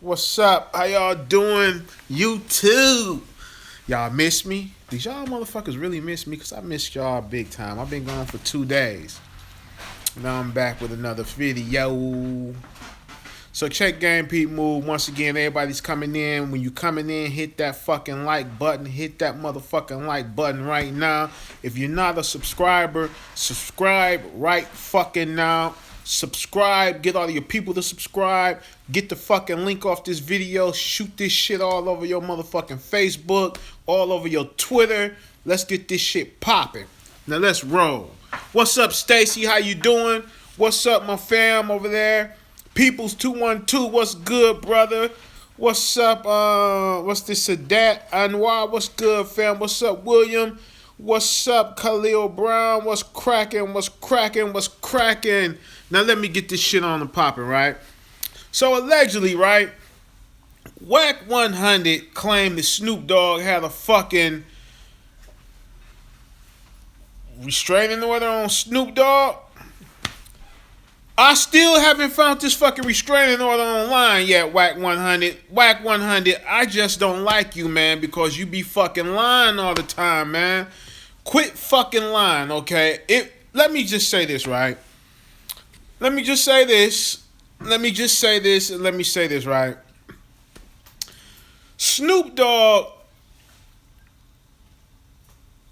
What's up? How y'all doing? YouTube. Y'all miss me? Did y'all motherfuckers really miss me? Because I missed y'all big time. I've been gone for 2 days. Now I'm back with another video. So check Game Pete Move. Once again, everybody's coming in. When you coming in, hit that fucking like button. Hit that motherfucking like button right now. If you're not a subscriber, subscribe right fucking now. Subscribe. Get all your people to subscribe. Get the fucking link off this video. Shoot this shit all over your motherfucking Facebook. All over your Twitter. Let's get this shit popping. Now let's roll. What's up, Stacy? How you doing? What's up, my fam over there? Peoples 212, what's good, brother? What's up? What's this? Sadat Anwar, what's good, fam? What's up, William? What's up, Khalil Brown? What's cracking? What's cracking? What's cracking? Now let me get this shit on and popping, right? So allegedly, right? Wack 100 claimed that Snoop Dogg had a fucking restraining order on Snoop Dogg. I still haven't found this fucking restraining order online yet, Wack 100. Wack 100, I just don't like you, man, because you be fucking lying all the time, man. Quit fucking lying, okay? Let me just say this, right? Let me just say this, and let me say this, right? Snoop Dogg,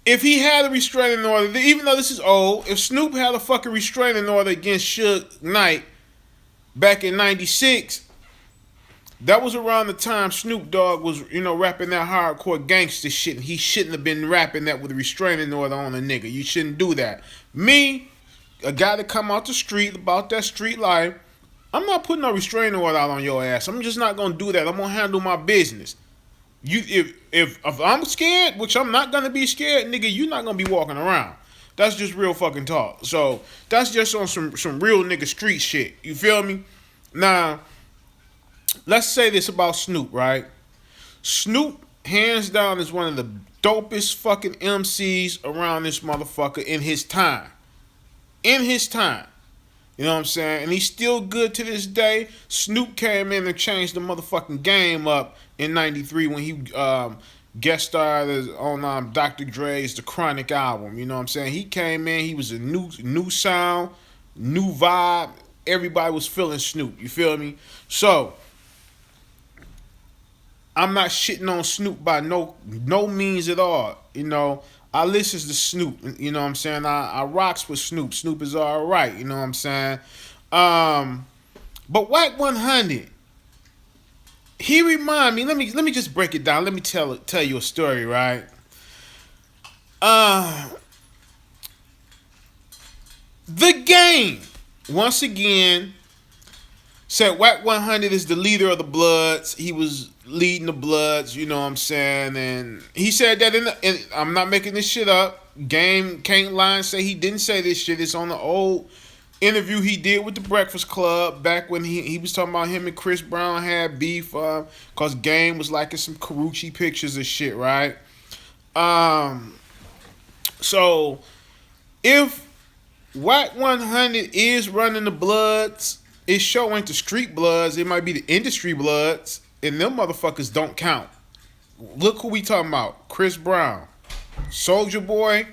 if he had a restraining order, even though this is old, if Snoop had a fucking restraining order against Suge Knight back in 96, that was around the time Snoop Dogg was, rapping that hardcore gangster shit. And he shouldn't have been rapping that with a restraining order on a nigga. You shouldn't do that. Me, a guy that come out the street about that street life, I'm not putting no restraining order out on your ass. I'm just not gonna do that. I'm gonna handle my business. If I'm scared, which I'm not gonna be scared, nigga, you're not gonna be walking around. That's just real fucking talk. So that's just on some real nigga street shit. You feel me? Now, let's say this about Snoop, right? Snoop, hands down, is one of the dopest fucking MCs around this motherfucker in his time. In his time. You know what I'm saying? And he's still good to this day. Snoop came in and changed the motherfucking game up in 93 when he guest starred on Dr. Dre's The Chronic album. You know what I'm saying? He came in, he was a new sound, new vibe. Everybody was feeling Snoop. You feel me? So, I'm not shitting on Snoop by no means at all. I listens to Snoop, you know what I'm saying? I rocks with Snoop. Snoop is all right, you know what I'm saying? But Wack 100, he remind me, let me just break it down. Let me tell you a story, right? The Game, once again, said Wack 100 is the leader of the Bloods. He was leading the Bloods, you know what I'm saying? And he said that I'm not making this shit up. Game can't lie and say he didn't say this shit. It's on the old interview he did with the Breakfast Club back when he was talking about him and Chris Brown had beef because Game was liking some Karuchi pictures of shit, right? So if Wack 100 is running the Bloods, it sure ain't the street Bloods. It might be the industry Bloods. And them motherfuckers don't count. Look who we talking about. Chris Brown, Soulja Boy,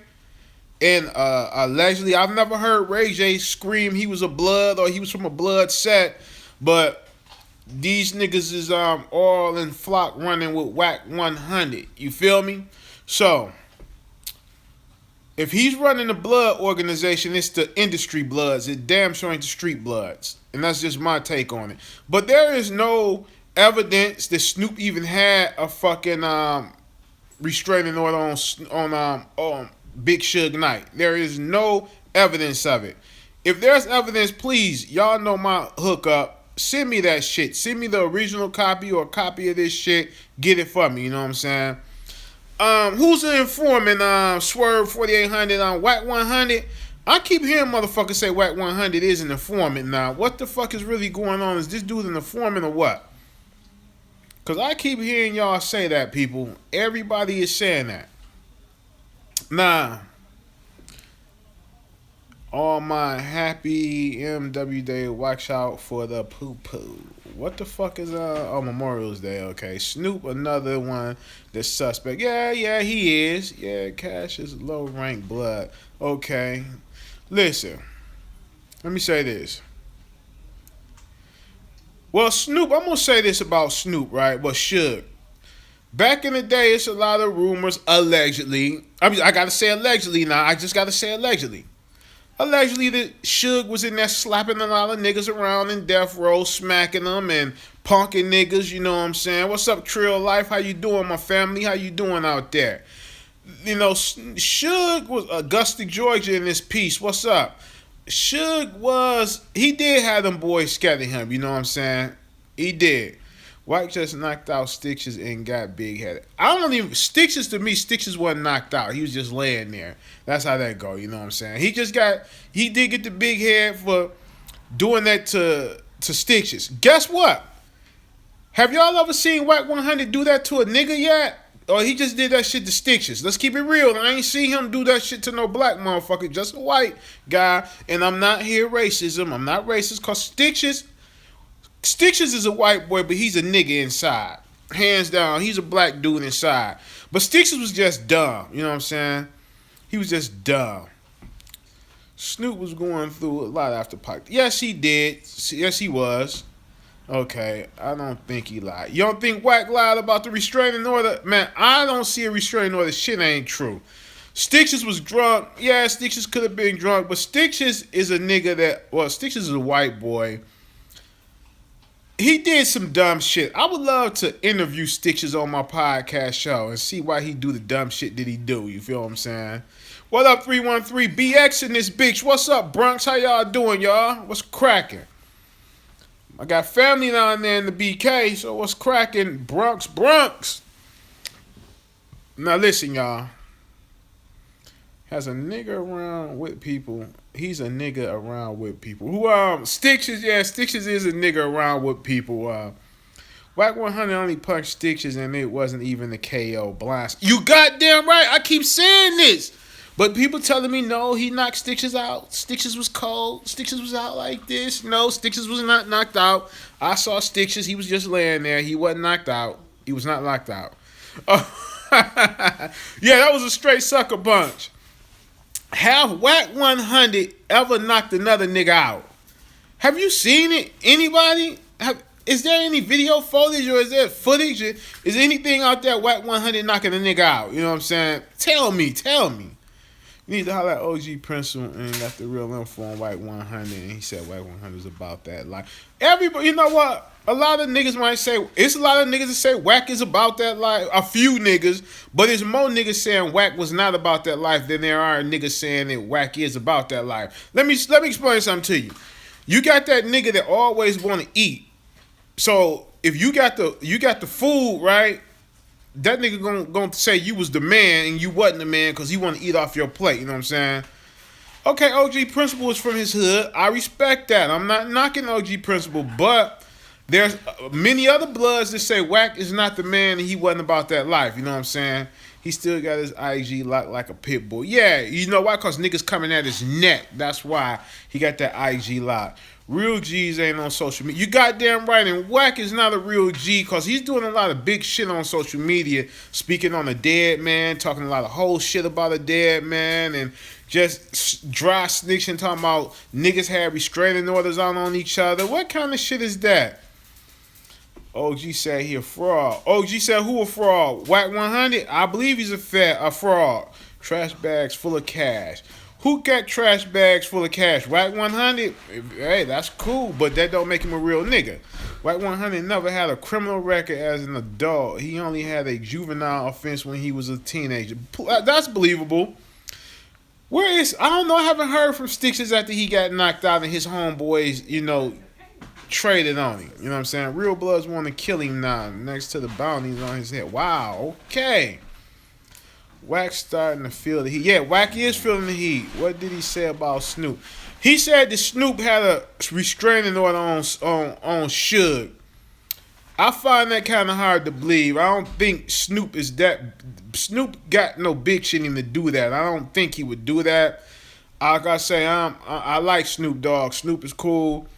and allegedly, I've never heard Ray J scream he was a Blood or he was from a Blood set, but these niggas is all in flock running with Wack 100. You feel me? So, if he's running the Blood organization, it's the industry Bloods. It damn sure ain't the street Bloods. And that's just my take on it. But there is no evidence that Snoop even had a fucking restraining order on Big Suge Knight. There is no evidence of it. If there's evidence, please, y'all know my hookup. Send me that shit. Send me the original copy or a copy of this shit. Get it for me. You know what I'm saying? Who's the informant? Swerve 4800 on Wack 100. I keep hearing motherfuckers say Wack 100 is an informant now. What the fuck is really going on? Is this dude an informant or what? Because I keep hearing y'all say that, people. Everybody is saying that. Nah. All my happy MW Day. Watch out for the poo-poo. What the fuck is Memorial's Day? Okay, Snoop, another one that's suspect. Yeah, he is. Yeah, Cash is low rank blood. Okay, listen. Let me say this. Well, Snoop, I'm gonna say this about Snoop, right? Well, Suge. Back in the day, it's a lot of rumors, allegedly. I gotta say allegedly now. I just gotta say allegedly. Allegedly, that Suge was in there slapping a lot of niggas around in death row, smacking them and punking niggas. You know what I'm saying? What's up, Trill Life? How you doing, my family? How you doing out there? You know, Suge was Augusta, Georgia in this piece. What's up? He did have them boys scaring him. You know what I'm saying? He did. White just knocked out Stitches and got big headed. I don't even Stitches to me. Stitches wasn't knocked out. He was just laying there. That's how that go. You know what I'm saying? He did get the big head for doing that to Stitches. Guess what? Have y'all ever seen Wack 100 do that to a nigga yet? Or he just did that shit to Stitches? Let's keep it real. I ain't seen him do that shit to no black motherfucker. Just a white guy. And I'm not here racism. I'm not racist because Stitches is a white boy, but he's a nigga inside. Hands down, he's a black dude inside. But Stitches was just dumb. You know what I'm saying? He was just dumb. Snoop was going through a lot after Pac. Yes, he did. Yes, he was. Okay, I don't think he lied. You don't think Wack lied about the restraining order? Man, I don't see a restraining order. Shit ain't true. Stitches was drunk. Yeah, Stitches could have been drunk, but Stitches is a nigga Stitches is a white boy. He did some dumb shit. I would love to interview Stitches on my podcast show and see why he do the dumb shit that he do. You feel what I'm saying? What up, 313 BX in this bitch? What's up, Bronx? How y'all doing, y'all? What's cracking? I got family down there in the BK, so what's cracking? Bronx. Now listen, y'all. Has a nigga around with people. He's a nigga around with people. Stitches, yeah, Stitches is a nigga around with people. Wack 100 only punched Stitches and it wasn't even the KO blast. You goddamn right, I keep saying this. But people telling me, no, he knocked Stitches out. Stitches was cold. Stitches was out like this. No, Stitches was not knocked out. I saw Stitches. He was just laying there. He wasn't knocked out. He was not knocked out. Yeah, that was a straight sucker punch. Have Wack 100 ever knocked another nigga out? Have you seen it? Anybody? Is there any video footage or is there footage? Is anything out there Wack 100 knocking a nigga out? You know what I'm saying? Tell me. You need to holler at OG Principal and got the real info on Wack 100. And he said Wack 100 is about that life. Everybody, you know what? A lot of niggas might say, it's a lot of niggas that say Wack is about that life. A few niggas, but there's more niggas saying Wack was not about that life than there are niggas saying that Wack is about that life. Let me explain something to you. You got that nigga that always want to eat. So if you got the food, right? That nigga gonna say you was the man and you wasn't the man because he want to eat off your plate. You know what I'm saying? Okay, OG Principal is from his hood. I respect that. I'm not knocking OG Principal, but there's many other bloods that say Wack is not the man and he wasn't about that life. You know what I'm saying? He still got his IG locked like a pit bull. Yeah, you know why? Because niggas coming at his neck. That's why he got that IG locked. Real G's ain't on social media. You goddamn right. And Wack is not a real G because he's doing a lot of big shit on social media. Speaking on a dead man. Talking a lot of whole shit about a dead man. And just dry snitching. Talking about niggas had restraining orders on each other. What kind of shit is that? OG said he a fraud. OG said who a fraud? Wack 100? I believe he's a fraud. Trash bags full of cash. Who got trash bags full of cash? Wack 100? Hey, that's cool, but that don't make him a real nigga. Wack 100 never had a criminal record as an adult. He only had a juvenile offense when he was a teenager. That's believable. I don't know, I haven't heard from Stitches after he got knocked out and his homeboys, traded on him. You know what I'm saying? Real Bloods want to kill him now next to the bounties on his head. Wow, okay. Wack starting to feel the heat. Yeah, Wack is feeling the heat. What did he say about Snoop? He said that Snoop had a restraining order on Suge. I find that kind of hard to believe. I don't think Snoop got no big shit in him to do that. I don't think he would do that. Like I say, I like Snoop Dogg. Snoop is cool.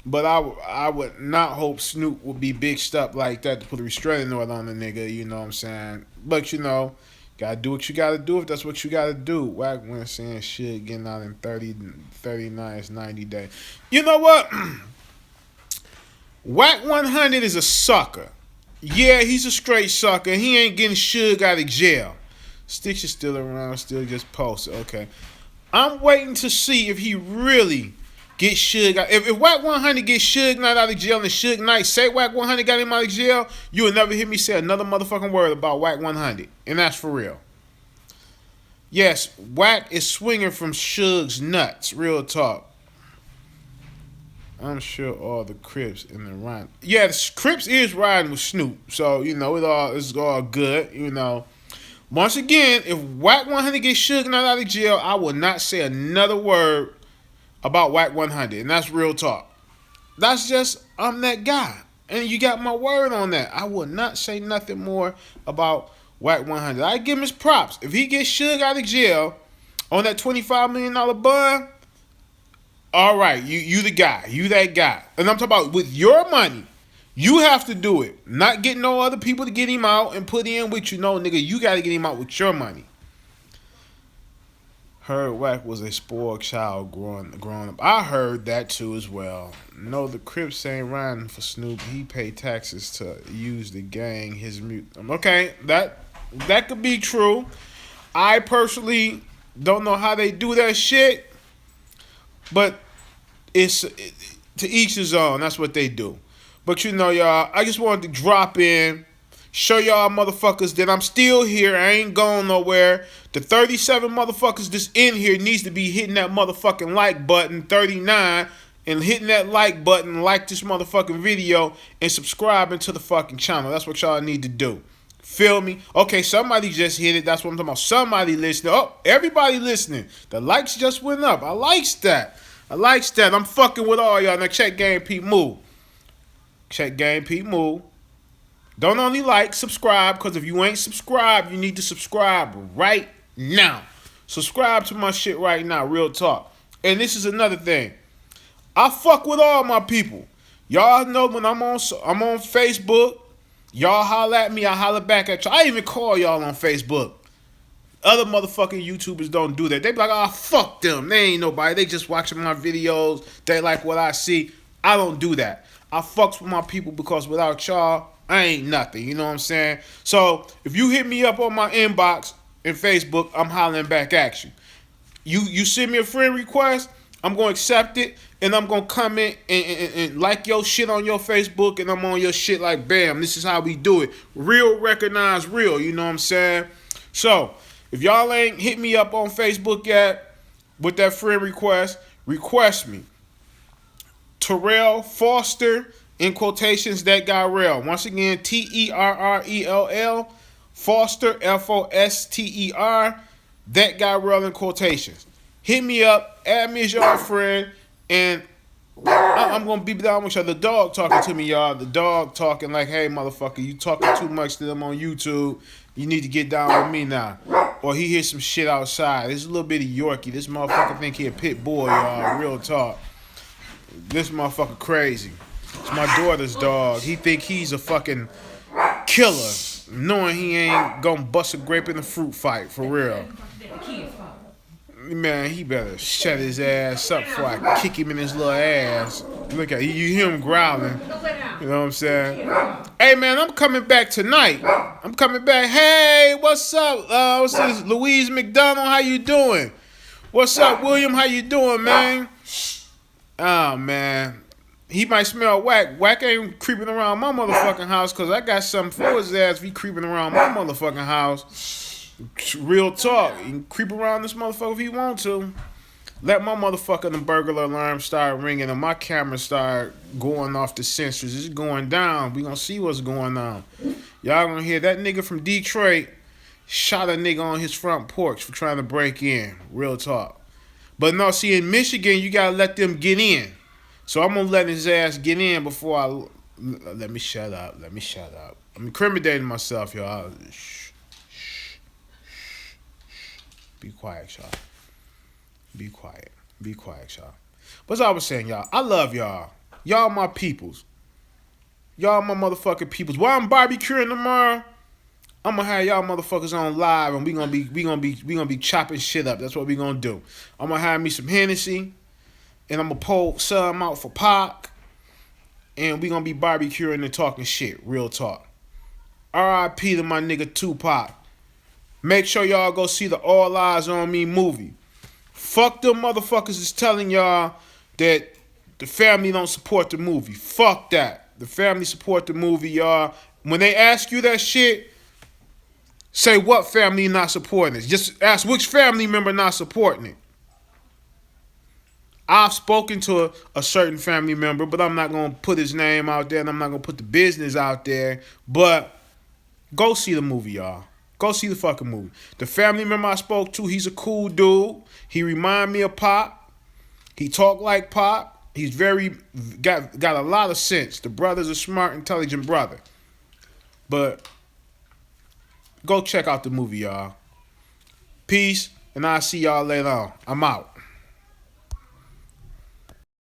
But I would not hope Snoop would be big stuff like that to put a restraining order on the nigga. You know what I'm saying? But you know, gotta do what you gotta do if that's what you gotta do. Wack went saying shit, getting out in 30, 39, 90 days. You know what? Wack 100 is a sucker. Yeah, he's a straight sucker. He ain't getting Suge out of jail. Sticks is still around, still just posted. Okay. I'm waiting to see if he really gets Suge out. If Wack 100 gets Suge Knight out of jail and Suge Knight say Wack 100 got him out of jail, you will never hear me say another motherfucking word about Wack 100. And that's for real. Yes, Wack is swinging from Suge's nuts. Real talk. I'm sure all the Crips in the run. Yeah, the Crips is riding with Snoop. So, you know, it's all good, you know. Once again, if Wack 100 gets Suge Knight out of jail, I will not say another word about Wack 100. And that's real talk. That's just, I'm that guy. And you got my word on that. I will not say nothing more about Wack 100. I give him his props. If he gets Suge out of jail on that $25 million bond, all right, you the guy. You that guy. And I'm talking about with your money. You have to do it. Not get no other people to get him out and put in with you. No, nigga, you got to get him out with your money. Heard Wack was a spoiled child growing up. I heard that too as well. No, the Crips ain't riding for Snoop. He paid taxes to use the gang. His mute. Okay, that could be true. I personally don't know how they do that shit. But it's to each his own. That's what they do. But you know, y'all, I just wanted to drop in, show y'all motherfuckers that I'm still here. I ain't going nowhere. The 37 motherfuckers that's in here needs to be hitting that motherfucking like button, 39, and hitting that like button, like this motherfucking video, and subscribing to the fucking channel. That's what y'all need to do. Feel me? Okay, somebody just hit it. That's what I'm talking about. Somebody listening. Oh, everybody listening. The likes just went up. I likes that. I'm fucking with all y'all. Now check Game Pete Move. Check Game Pete Move. Don't only like, subscribe, because if you ain't subscribed, you need to subscribe right now. Subscribe to my shit right now. Real talk. And this is another thing. I fuck with all my people. Y'all know when I'm on Facebook. Y'all holler at me, I holler back at y'all. I even call y'all on Facebook. Other motherfucking YouTubers don't do that. They be like, oh, fuck them. They ain't nobody. They just watching my videos. They like what I see. I don't do that. I fucks with my people because without y'all, I ain't nothing. You know what I'm saying? So, if you hit me up on my inbox in Facebook, I'm hollering back at you. You send me a friend request, I'm going to accept it, and I'm going to comment and like your shit on your Facebook, and I'm on your shit like, bam, this is how we do it. Real recognize real, you know what I'm saying? So, if y'all ain't hit me up on Facebook yet with that friend request me. Terrell Foster, in quotations, that guy Rel. Once again, Terrell, Foster, Foster, that guy Rel in quotations. Hit me up, add me as your friend, and I'm going to be down with y'all. The dog talking to me, y'all. The dog talking like, hey, motherfucker, you talking too much to them on YouTube. You need to get down with me now. Or he hears some shit outside. This is a little bit of Yorkie. This motherfucker think he a pit bull, y'all. Real talk. This motherfucker crazy. It's my daughter's dog. He think he's a fucking killer, knowing he ain't gonna bust a grape in the fruit fight, for real. Man, he better shut his ass up before I kick him in his little ass. Look at you hear him growling. You know what I'm saying? Hey, man, I'm coming back tonight. I'm coming back. Hey, what's up? What's this? Louise McDonald, how you doing? What's up, William? How you doing, man? Oh, man. He might smell Wack. Wack ain't creeping around my motherfucking house because I got something for his ass if he creeping around my motherfucking house. Real talk. He can creep around this motherfucker if he want to. Let my motherfucking burglar alarm start ringing and my camera start going off the sensors. It's going down. We gonna see what's going on. Y'all gonna hear that nigga from Detroit shot a nigga on his front porch for trying to break in. Real talk. But no, see, in Michigan, you gotta let them get in. So I'm gonna let his ass get in before I... Let me shut up. I'm incriminating myself, y'all. Shh. Be quiet, y'all. Be quiet, y'all. But as I was saying, y'all, I love y'all. Y'all my peoples. Y'all my motherfucking peoples. While I'm barbecuing tomorrow, I'm gonna have y'all motherfuckers on live, and we gonna be chopping shit up. That's what we gonna do. I'm gonna have me some Hennessy, and I'm gonna pull some out for Pac, and we gonna be barbecuing and talking shit, real talk. R.I.P. to my nigga Tupac. Make sure y'all go see the All Eyes on Me movie. Fuck them motherfuckers is telling y'all that the family don't support the movie. Fuck that. The family support the movie, y'all. When they ask you that shit, say what family not supporting it. Just ask which family member not supporting it. I've spoken to a certain family member, but I'm not going to put his name out there, and I'm not going to put the business out there. But go see the movie, y'all. Go see the fucking movie. The family member I spoke to, he's a cool dude. He remind me of Pop. He talk like Pop. He's got a lot of sense. The brother's a smart, intelligent brother. But go check out the movie, y'all. Peace, and I'll see y'all later on. I'm out.